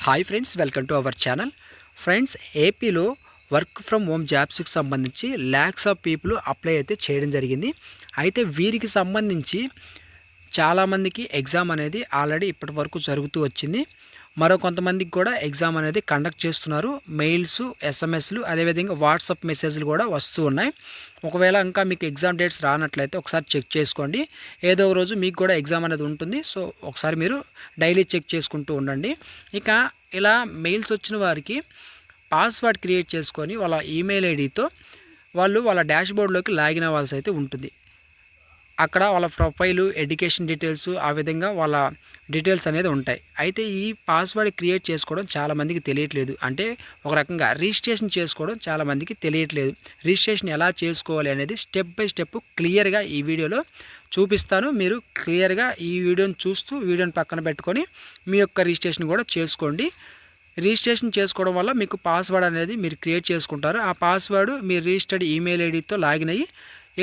Hi friends, welcome to our channel. Friends, ఏపీలో work from home జాబ్స్కి సంబంధించి lakhs of people apply అయితే చేయడం జరిగింది. అయితే వీరికి సంబంధించి చాలామందికి ఎగ్జామ్ అనేది ఆల్రెడీ ఇప్పటి వరకు జరుగుతూ వచ్చింది. మరో కొంతమందికి కూడా ఎగ్జామ్ అనేది కండక్ట్ చేస్తున్నారు. మెయిల్స్, ఎస్ఎంఎస్లు, అదేవిధంగా వాట్సాప్ మెసేజ్లు కూడా వస్తూ ఉన్నాయి. ఒకవేళ ఇంకా మీకు ఎగ్జామ్ డేట్స్ రానట్లయితే ఒకసారి చెక్ చేసుకోండి. ఏదో ఒక రోజు మీకు కూడా ఎగ్జామ్ అనేది ఉంటుంది. సో ఒకసారి మీరు డైలీ చెక్ చేసుకుంటూ ఉండండి. ఇక ఇలా మెయిల్స్ వచ్చిన వారికి పాస్వర్డ్ క్రియేట్ చేసుకొని వాళ్ళ ఈమెయిల్ ఐడితో వాళ్ళ డాష్బోర్డ్లోకి లాగిన్ అవ్వాల్సి అయితే ఉంటుంది. అక్కడ వాళ్ళ ప్రొఫైలు, ఎడ్యుకేషన్ డీటెయిల్స్, ఆ విధంగా వాళ్ళ డీటెయిల్స్ అనేది ఉంటాయి. అయితే ఈ పాస్వర్డ్ క్రియేట్ చేసుకోవడం చాలామందికి తెలియట్లేదు. అంటే ఒక రకంగా రిజిస్ట్రేషన్ చేసుకోవడం చాలామందికి తెలియట్లేదు. రిజిస్ట్రేషన్ ఎలా చేసుకోవాలి అనేది స్టెప్ బై స్టెప్ క్లియర్గా ఈ వీడియోలో చూపిస్తాను. మీరు క్లియర్గా ఈ వీడియోని చూస్తూ వీడియోని పక్కన పెట్టుకొని మీ యొక్క రిజిస్ట్రేషన్ కూడా చేసుకోండి. రిజిస్ట్రేషన్ చేసుకోవడం వల్ల మీకు పాస్వర్డ్ అనేది మీరు క్రియేట్ చేసుకుంటారు. ఆ పాస్వర్డ్ మీ రిజిస్టర్డ్ ఈమెయిల్ ఐడితో లాగిన్ అయ్యి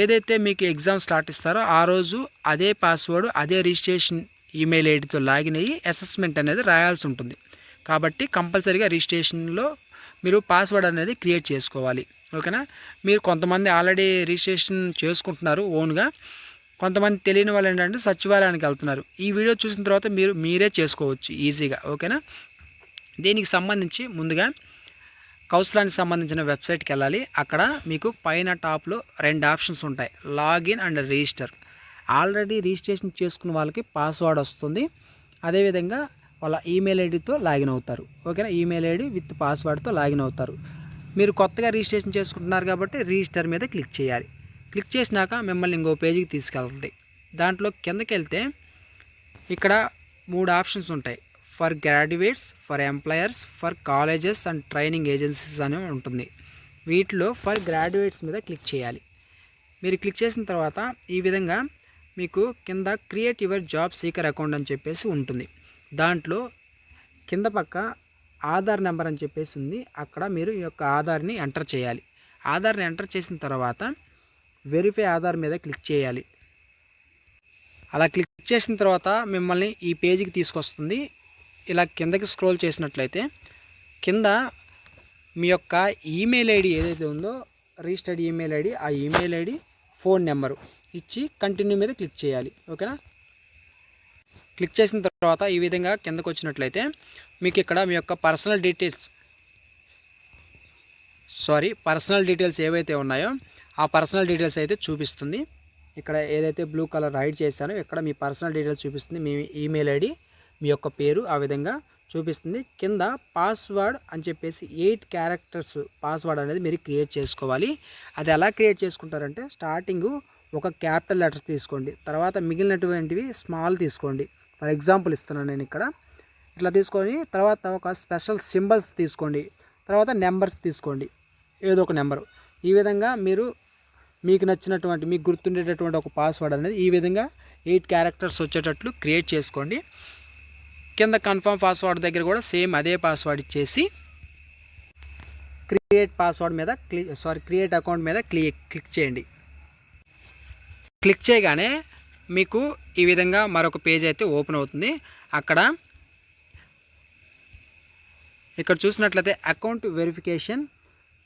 ఏదైతే మీకు ఎగ్జామ్ స్టార్ట్ ఇస్తారో ఆ రోజు అదే పాస్వర్డ్, అదే రిజిస్ట్రేషన్ ఈమెయిల్ ఐడితో లాగిన్ అయ్యి అసెస్మెంట్ అనేది రాయాల్సి ఉంటుంది. కాబట్టి కంపల్సరీగా రిజిస్ట్రేషన్లో మీరు పాస్వర్డ్ అనేది క్రియేట్ చేసుకోవాలి. ఓకేనా? మీరు కొంతమంది ఆల్రెడీ రిజిస్ట్రేషన్ చేసుకుంటున్నారు ఓన్గా. కొంతమంది తెలియని వాళ్ళు ఏంటంటే సచివాలయానికి వెళ్తున్నారు. ఈ వీడియో చూసిన తర్వాత మీరే చేసుకోవచ్చు ఈజీగా. ఓకేనా? దీనికి సంబంధించి ముందుగా కౌశలానికి సంబంధించిన వెబ్సైట్కి వెళ్ళాలి. అక్కడ మీకు పైన టాప్లో 2 ఆప్షన్స్ ఉంటాయి, login and register. Already registration చేసుకున్న వాళ్ళకి పాస్వర్డ్ వస్తుంది. అదేవిధంగా వాళ్ళ ఈమెయిల్ ఐడితో లాగిన్ అవుతారు. ఓకేనా? ఈమెయిల్ ఐడి విత్ పాస్వర్డ్తో లాగిన్ అవుతారు. మీరు కొత్తగా రిజిస్ట్రేషన్ చేసుకుంటున్నారు కాబట్టి రిజిస్టర్ మీద క్లిక్ చేయాలి. క్లిక్ చేసినాక మిమ్మల్ని ఇంకో పేజీకి తీసుకెళ్తుంది. దాంట్లో కిందకి వెళ్తే ఇక్కడ 3 ఆప్షన్స్ ఉంటాయి. For graduates, for employers, for colleges and training agencies అని ఉంటుంది. వీటిలో ఫర్ గ్రాడ్యుయేట్స్ మీద క్లిక్ చేయాలి. మీరు క్లిక్ చేసిన తర్వాత ఈ విధంగా మీకు కింద create your job seeker account అని చెప్పేసి ఉంటుంది. దాంట్లో కింద పక్క ఆధార్ నెంబర్ అని చెప్పేసి ఉంది. అక్కడ మీరు ఈ యొక్క ఆధార్ని ఎంటర్ చేయాలి. ఆధార్ని ఎంటర్ చేసిన తర్వాత వెరిఫై ఆధార్ మీద క్లిక్ చేయాలి. అలా క్లిక్ చేసిన తర్వాత మిమ్మల్ని ఈ పేజీకి తీసుకొస్తుంది. ఇలా కిందకి స్క్రోల్ చేసినట్లయితే కింద మీ యొక్క ఈమెయిల్ ఐడి ఏదైతే ఉందో రిజిస్టర్డ్ ఈమెయిల్ ఐడి, ఆ ఈమెయిల్ ఐడి, ఫోన్ నెంబరు ఇచ్చి కంటిన్యూ మీద క్లిక్ చేయాలి. ఓకేనా? క్లిక్ చేసిన తర్వాత ఈ విధంగా కిందకు వచ్చినట్లయితే మీకు ఇక్కడ మీ యొక్క పర్సనల్ డీటెయిల్స్ ఏవైతే ఉన్నాయో ఆ పర్సనల్ డీటెయిల్స్ అయితే చూపిస్తుంది. ఇక్కడ ఏదైతే బ్లూ కలర్ హైడ్ చేశానో ఇక్కడ మీ పర్సనల్ డీటెయిల్స్ చూపిస్తుంది. మీ ఈమెయిల్ ఐడి, మీ యొక్క పేరు ఆ విధంగా చూపిస్తుంది. కింద పాస్వర్డ్ అని చెప్పేసి 8 క్యారెక్టర్స్ పాస్వర్డ్ అనేది మీరు క్రియేట్ చేసుకోవాలి. అది ఎలా క్రియేట్ చేసుకుంటారంటే స్టార్టింగ్ ఒక క్యాపిటల్ లెటర్ తీసుకోండి, తర్వాత మిగిలినటువంటివి స్మాల్ తీసుకోండి. ఫర్ ఎగ్జాంపుల్ ఇస్తున్నాను నేను ఇక్కడ. ఇట్లా తీసుకొని తర్వాత ఒక స్పెషల్ సింబల్స్ తీసుకోండి, తర్వాత నెంబర్స్ తీసుకోండి, ఏదో ఒక నెంబరు. ఈ విధంగా మీకు నచ్చినటువంటి, మీకు గుర్తుండేటటువంటి ఒక పాస్వర్డ్ అనేది ఈ విధంగా 8 క్యారెక్టర్స్ వచ్చేటట్లు క్రియేట్ చేసుకోండి. కింద కన్ఫర్మ్ పాస్వర్డ్ దగ్గర కూడా సేమ్ అదే పాస్వర్డ్ ఇచ్చేసి క్రియేట్ అకౌంట్ మీద క్లిక్ చేయండి. క్లిక్ చేయగానే మీకు ఈ విధంగా మరొక పేజ్ అయితే ఓపెన్ అవుతుంది. ఇక్కడ చూసినట్లయితే అకౌంట్ వెరిఫికేషన్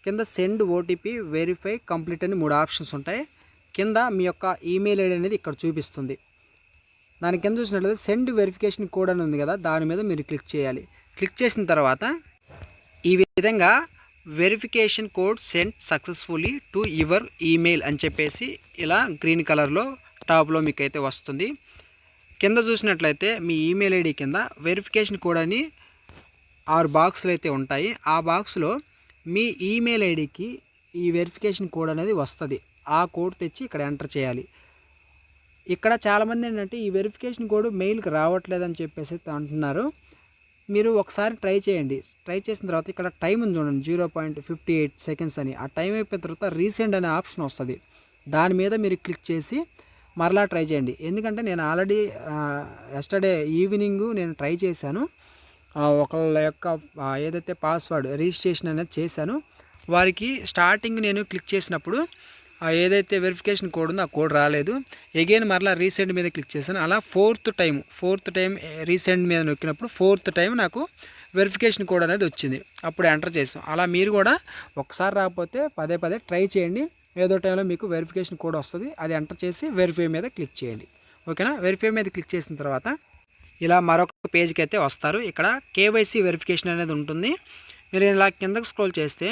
కింద సెండ్ ఓటీపీ, వెరిఫై, కంప్లీట్ అని 3 ఆప్షన్స్ ఉంటాయి. కింద మీ యొక్క ఈమెయిల్ ఐడి అనేది ఇక్కడ చూపిస్తుంది. దాని కింద చూసినట్లయితే సెండ్ వెరిఫికేషన్ కోడ్ అని ఉంది కదా, దాని మీద మీరు క్లిక్ చేయాలి. క్లిక్ చేసిన తర్వాత ఈ విధంగా verification code send successfully to your email అని చెప్పేసి ఇలా గ్రీన్ కలర్లో టాప్లో మీకు అయితే వస్తుంది. కింద చూసినట్లయితే మీ ఈమెయిల్ ఐడి కింద వెరిఫికేషన్ కోడ్ అని 6 బాక్సులు అయితే ఉంటాయి. ఆ బాక్స్లో మీ ఈమెయిల్ ఐడికి ఈ వెరిఫికేషన్ కోడ్ అనేది వస్తుంది. ఆ కోడ్ తెచ్చి ఇక్కడ ఎంటర్ చేయాలి. ఇక్కడ చాలామంది ఏంటంటే ఈ వెరిఫికేషన్ కోడ్ మెయిల్కి రావట్లేదని చెప్పేసి అంటున్నారు. మీరు ఒకసారి ట్రై చేయండి. ట్రై చేసిన తర్వాత ఇక్కడ టైం ఉంది చూడండి, 0.58 సెకండ్స్ అని. ఆ టైం అయిపోయిన తర్వాత రీసెండ్ అనే ఆప్షన్ వస్తుంది. దాని మీద మీరు క్లిక్ చేసి మరలా ట్రై చేయండి. ఎందుకంటే నేను ఆల్రెడీ ఎస్టర్డే ఈవినింగ్ నేను ట్రై చేశాను. ఒకళ్ళ యొక్క ఏదైతే పాస్వర్డ్ రిజిస్ట్రేషన్ అనేది చేశాను, వారికి స్టార్టింగ్ నేను క్లిక్ చేసినప్పుడు ఏదైతే వెరిఫికేషన్ కోడ్ ఉందో ఆ కోడ్ రాలేదు. అగైన్ మరలా రీసెండ్ మీద క్లిక్ చేశాను. అలా ఫోర్త్ టైం రీసెండ్ మీద నొక్కినప్పుడు 4th టైం నాకు వెరిఫికేషన్ కోడ్ అనేది వచ్చింది, అప్పుడు ఎంటర్ చేసాం. అలా మీరు కూడా ఒకసారి రాకపోతే పదే పదే ట్రై చేయండి, ఏదో టైంలో మీకు వెరిఫికేషన్ కోడ్ వస్తుంది, అది ఎంటర్ చేసి వెరిఫై మీద క్లిక్ చేయండి. ఓకేనా. వెరిఫై మీద క్లిక్ చేసిన తర్వాత ఇలా మరొక పేజ్కి అయితే వస్తారు. ఇక్కడ కేవైసీ వెరిఫికేషన్ అనేది ఉంటుంది. మీరు ఇలా కిందకు స్క్రోల్ చేస్తే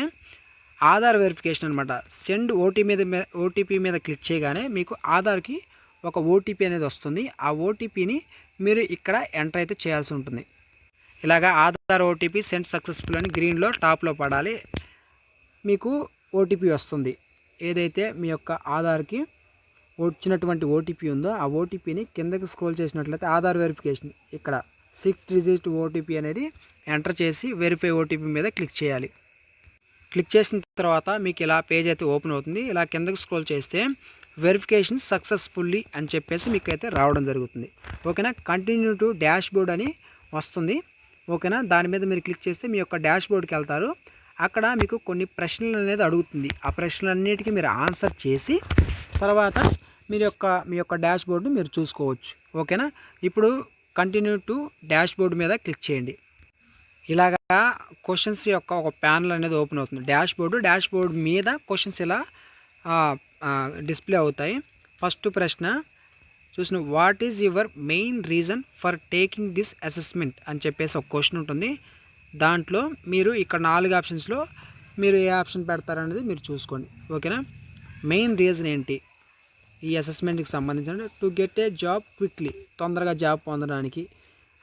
ఆధార్ వెరిఫికేషన్ అనమాట. సెండ్ ఓటీపీ మీద క్లిక్ చేయగానే మీకు ఆధార్కి ఒక ఓటీపీ అనేది వస్తుంది. ఆ ఓటీపీని మీరు ఇక్కడ ఎంటర్ అయితే చేయాల్సి ఉంటుంది. ఇలాగా ఆధార్ ఓటీపీ సెండ్ సక్సెస్ఫుల్ అని గ్రీన్లో టాప్లో పడాలి. మీకు ఓటీపీ వస్తుంది. ఏదైతే మీ యొక్క ఆధార్కి వచ్చినటువంటి ఓటీపీ ఉందో ఆ ఓటీపీని కిందకి స్క్రోల్ చేసినట్లయితే ఆధార్ వెరిఫికేషన్ ఇక్కడ 6 డిజిట్ ఓటీపీ అనేది ఎంటర్ చేసి వెరిఫై ఓటీపీ మీద క్లిక్ చేయాలి. క్లిక్ చేసిన తర్వాత మీకు ఇలా పేజ్ అయితే ఓపెన్ అవుతుంది. ఇలా కిందకి స్క్రోల్ చేస్తే వెరిఫికేషన్ సక్సెస్ఫుల్లీ అని చెప్పేసి మీకు అయితే రావడం జరుగుతుంది. ఓకేనా. కంటిన్యూ టు డాష్ బోర్డ్ అని వస్తుంది. ఓకేనా. దాని మీద మీరు క్లిక్ చేస్తే మీ యొక్క డాష్ బోర్డ్కి వెళ్తారు. అక్కడ మీకు కొన్ని ప్రశ్నలు అనేది అడుగుతుంది. ఆ ప్రశ్నలన్నిటికీ మీరు ఆన్సర్ చేసి తర్వాత మీ యొక్క డాష్ బోర్డు మీరు చూసుకోవచ్చు. ఓకేనా. ఇప్పుడు కంటిన్యూ టు డాష్ బోర్డు మీద క్లిక్ చేయండి. ఇలాగా క్వశ్చన్స్ యొక్క ఒక ప్యానల్ అనేది ఓపెన్ అవుతుంది. డాష్ బోర్డు మీద క్వశ్చన్స్ ఇలా డిస్ప్లే అవుతాయి. ఫస్ట్ ప్రశ్న చూసిన what is your main reason for taking this assessment అని చెప్పేసి ఒక క్వశ్చన్ ఉంటుంది. దాంట్లో మీరు ఇక్కడ 4 ఆప్షన్స్లో మీరు ఏ ఆప్షన్ పెడతారనేది మీరు చూసుకోండి. ఓకేనా. మెయిన్ రీజన్ ఏంటి ఈ అసెస్మెంట్కి సంబంధించిన to get a job quickly, తొందరగా జాబ్ పొందడానికి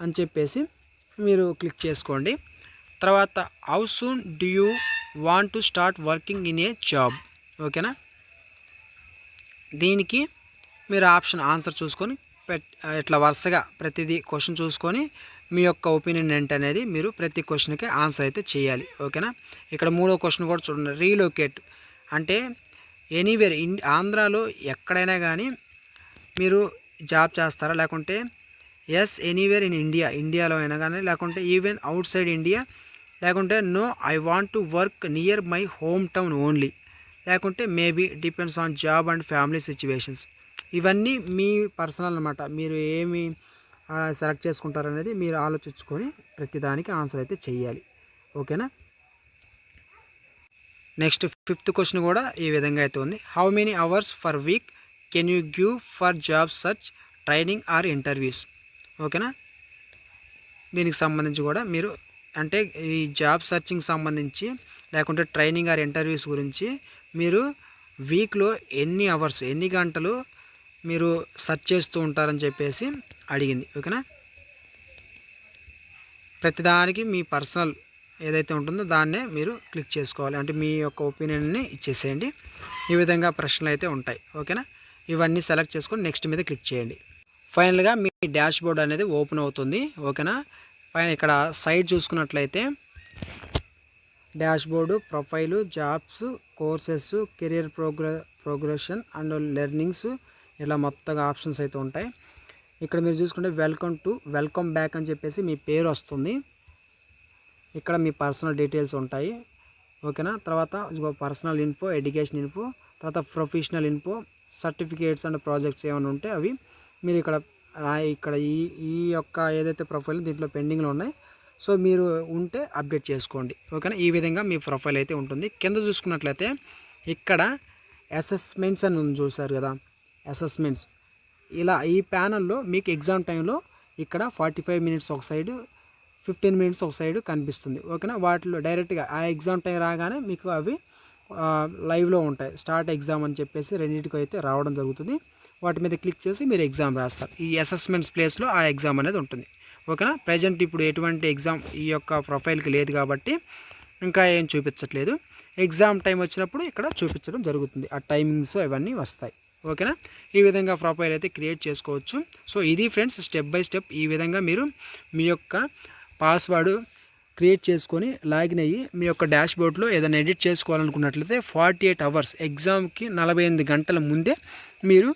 అని చెప్పేసి మీరు క్లిక్ చేసుకోండి. తర్వాత how soon do you want to start working in a job. ఓకేనా. దీనికి మీరు ఆన్సర్ చూసుకొని ఇట్లా వరుసగా ప్రతిదీ క్వశ్చన్ చూసుకొని మీ యొక్క ఒపీనియన్ ఏంటనేది మీరు ప్రతి క్వశ్చన్కి ఆన్సర్ అయితే చేయాలి. ఓకేనా. ఇక్కడ 3వ క్వశ్చన్ కూడా చూడండి. రీలొకేట్ అంటే ఎనీవేర్ ఆంధ్రాలో ఎక్కడైనా కానీ మీరు జాబ్ చేస్తారా, లేకుంటే ఎస్ ఎనీవేర్ ఇన్ ఇండియాలో అయినా కానీ, లేకుంటే ఈవెన్ అవుట్ సైడ్ ఇండియా, లేకుంటే no I want to work near my home town only, లేకుంటే maybe depends on job and family situations. ఇవన్నీ మీ పర్సనల్ అనమాట. మీరు ఏమి సెలెక్ట్ చేసుకుంటారనేది మీరు ఆలోచించుకొని ప్రతిదానికి ఆన్సర్ అయితే చేయాలి. ఓకేనా. నెక్స్ట్ 5th క్వశ్చన్ కూడా ఈ విధంగా అయితే ఉంది. How many hours for week can you give for job search, training or interviews. ఓకేనా. దీనికి సంబంధించి కూడా మీరు అంటే ఈ జాబ్ సర్చింగ్ సంబంధించి లేకుంటే ట్రైనింగ్ ఆర్ ఇంటర్వ్యూస్ గురించి మీరు వీక్లో ఎన్ని అవర్స్ ఎన్ని గంటలు మీరు సెర్చ్ చేస్తూ ఉంటారని చెప్పేసి అడిగింది. ఓకేనా. ప్రతిదానికి మీ పర్సనల్ ఏదైతే ఉంటుందో దాన్నే మీరు క్లిక్ చేసుకోవాలి. అంటే మీ యొక్క ఒపీనియన్ని ఇచ్చేసేయండి. ఈ విధంగా ప్రశ్నలు అయితే ఉంటాయి. ఓకేనా. ఇవన్నీ సెలెక్ట్ చేసుకొని నెక్స్ట్ మీద క్లిక్ చేయండి. ఫైనల్గా మీ డాష్ బోర్డ్ అనేది ఓపెన్ అవుతుంది. ఓకేనా. పైన ఇక్కడ సైడ్ చూసుకున్నట్లయితే dash board, profile, jobs, courses, career progression and learnings, ఇలా మొత్తం ఆప్షన్స్ అయితే ఉంటాయి. ఇక్కడ మీరు చూసుకుంటే వెల్కమ్ బ్యాక్ అని చెప్పేసి మీ పేరు వస్తుంది. ఇక్కడ మీ పర్సనల్ డీటెయిల్స్ ఉంటాయి. ఓకేనా. తర్వాత పర్సనల్ ఇన్ఫో, ఎడ్యుకేషన్ ఇన్ఫో, తర్వాత professional info, certificates and projects ఏమైనా ఉంటే అవి మీరు ఇక్కడ ఈ యొక్క ఏదైతే ప్రొఫైల్ దీంట్లో పెండింగ్లో ఉన్నాయి, సో మీరు ఉంటే అప్డేట్ చేసుకోండి. ఓకేనా. ఈ విధంగా మీ ప్రొఫైల్ అయితే ఉంటుంది. కింద చూసుకున్నట్లయితే ఇక్కడ అసెస్మెంట్స్ అని ఉంది, చూసారు కదా అసెస్మెంట్స్. ఇలా ఈ ప్యానల్లో మీకు ఎగ్జామ్ టైంలో ఇక్కడ 45 మినిట్స్ ఒక సైడ్, 15 మినిట్స్ ఒక సైడ్ కనిపిస్తుంది. ఓకేనా. వాటిలో డైరెక్ట్గా ఆ ఎగ్జామ్ టైం రాగానే మీకు అవి లైవ్లో ఉంటాయి. స్టార్ట్ ఎగ్జామ్ అని చెప్పేసి రెండింటికి అయితే రావడం జరుగుతుంది. వాటి మీద క్లిక్ చేసి మీరు ఎగ్జామ్ రాస్తారు. ఈ అసెస్మెంట్స్ ప్లేస్లో ఆ ఎగ్జామ్ అనేది ఉంటుంది. ఓకేనా. ప్రజెంట్ ఇప్పుడు ఎటువంటి ఎగ్జామ్ ఈ యొక్క ప్రొఫైల్కి లేదు కాబట్టి ఇంకా ఏం చూపించట్లేదు. ఎగ్జామ్ టైం వచ్చినప్పుడు ఇక్కడ చూపించడం జరుగుతుంది. ఆ టైమింగ్స్ అవన్నీ వస్తాయి. ఓకేనా. ఈ విధంగా ప్రొఫైల్ అయితే క్రియేట్ చేసుకోవచ్చు. సో ఇది ఫ్రెండ్స్ స్టెప్ బై స్టెప్ ఈ విధంగా మీరు మీ యొక్క పాస్వర్డ్ క్రియేట్ చేసుకొని లాగిన్ అయ్యి మీ యొక్క డాష్ బోర్డ్లో ఏదైనా ఎడిట్ చేసుకోవాలనుకున్నట్లయితే 48 అవర్స్ ఎగ్జామ్కి 48 గంటల ముందే మీరు